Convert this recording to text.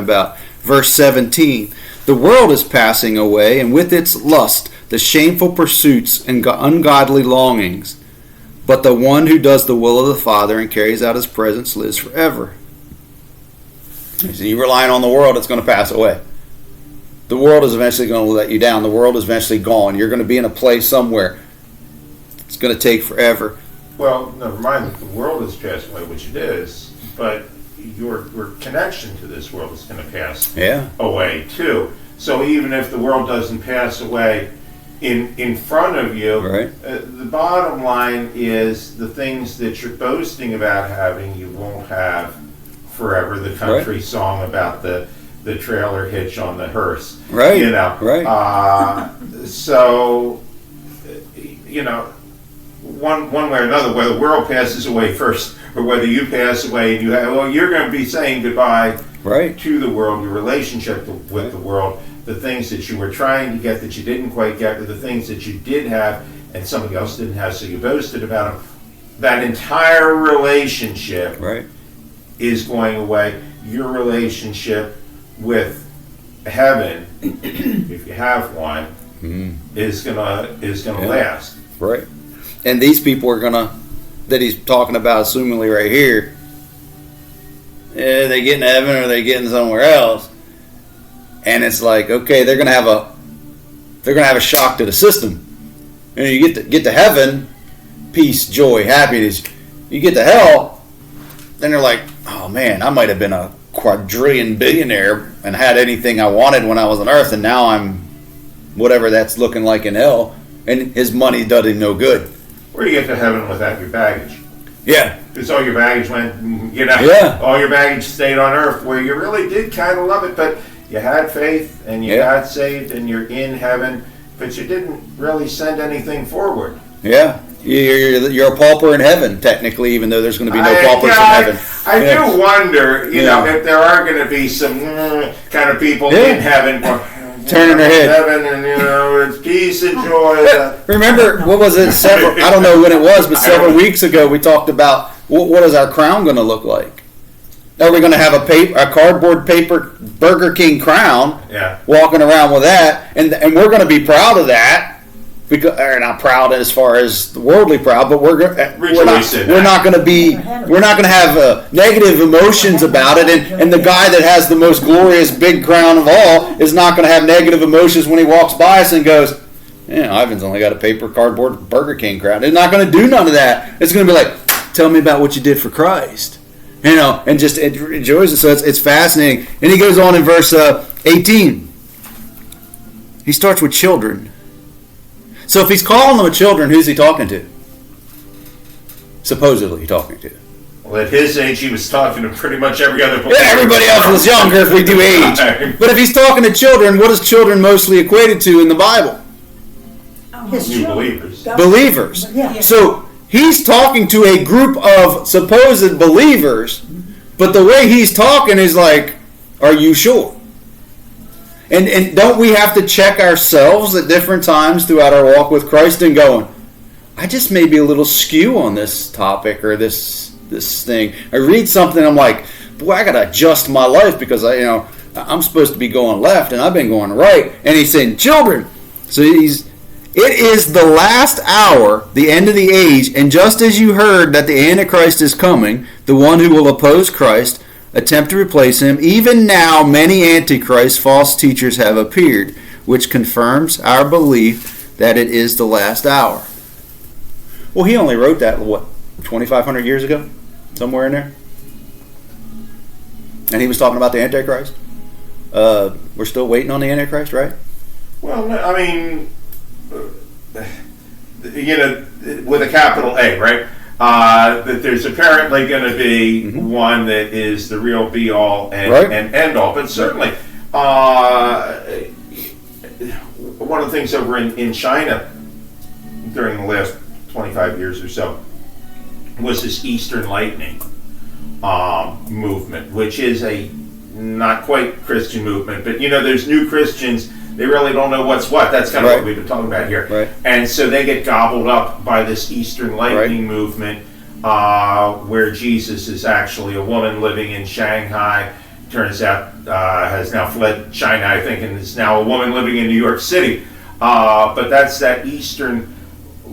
about. Verse 17, the world is passing away, and with its lust, the shameful pursuits and ungodly longings. But the one who does the will of the Father and carries out his presence lives forever. So you're relying on the world, it's going to pass away. The world is eventually going to let you down. The world is eventually gone. You're going to be in a place somewhere. It's going to take forever. Well, never mind that the world has passed away, which it is, but your connection to this world is going to pass away too. So even if the world doesn't pass away in front of you, the bottom line is the things that you're boasting about having, you won't have forever. The country song about the trailer hitch on the hearse, you know. So, you know, one way or another, whether the world passes away first or whether you pass away and you're going to be saying goodbye to the world, your relationship with the world, the things that you were trying to get that you didn't quite get, or the things that you did have and somebody else didn't have, so you boasted about them. That entire relationship is going away. Your relationship with heaven, if you have one, is gonna last. Right. And these people are that he's talking about, assumingly right here, they get in heaven or they get in somewhere else, and it's like, okay, they're gonna have a shock to the system. And you get to heaven, peace, joy, happiness. You get to hell, then they're like, oh man, I might have been a quadrillion billionaire and had anything I wanted when I was on earth, and now I'm whatever that's looking like in hell, and his money does him no good. Or you get to heaven without your baggage. Yeah. Because all your baggage went, all your baggage stayed on earth, where you really did kind of love it, but you had faith and you got saved and you're in heaven, but you didn't really send anything forward. Yeah. You're a pauper in heaven, technically, even though there's going to be no paupers in heaven. I do wonder, if there are going to be some kind of people in heaven turning their head. Heaven, and it's peace and joy. Remember, what was it? I don't know when it was, but several weeks ago we talked about what is our crown going to look like? Are we going to have a cardboard paper Burger King crown? Walking around with that, and we're going to be proud of that. Because, or not proud as far as the worldly proud, but we're not going to have negative emotions about it, and the guy that has the most glorious big crown of all is not going to have negative emotions when he walks by us and goes, Ivan's only got a paper cardboard Burger King crown. It's not going to do none of that. It's going to be like, tell me about what you did for Christ, and just enjoys it. So it's fascinating. And he goes on in verse 18. He starts with children. So if he's calling them children, who's he talking to? Supposedly talking to. Well, at his age, he was talking to pretty much every other person. Yeah, everybody else was younger if we do age. But if he's talking to children, what is children mostly equated to in the Bible? New believers. Believers. Yeah. So he's talking to a group of supposed believers, but the way he's talking is like, are you sure? And don't we have to check ourselves at different times throughout our walk with Christ and going, I just may be a little skew on this topic or this thing. I read something, I'm like, boy, I got to adjust my life because I'm supposed to be going left and I've been going right. And he's saying, children. So it is the last hour, the end of the age, and just as you heard that the Antichrist is coming, the one who will oppose Christ, attempt to replace him, even now many Antichrist false teachers have appeared, which confirms our belief that it is the last hour. Well, he only wrote that, 2,500 years ago? Somewhere in there? And he was talking about the Antichrist? We're still waiting on the Antichrist, right? Well, I mean, with a capital A, right? That there's apparently going to be one that is the real be-all and end-all. But certainly, one of the things over in China during the last 25 years or so was this Eastern Lightning movement, which is a not quite Christian movement. But, there's new Christians. They really don't know what's what. That's kind of what we've been talking about here. Right. And so they get gobbled up by this Eastern Lightning movement where Jesus is actually a woman living in Shanghai turns out has now fled China, I think, and is now a woman living in New York City. But that's that Eastern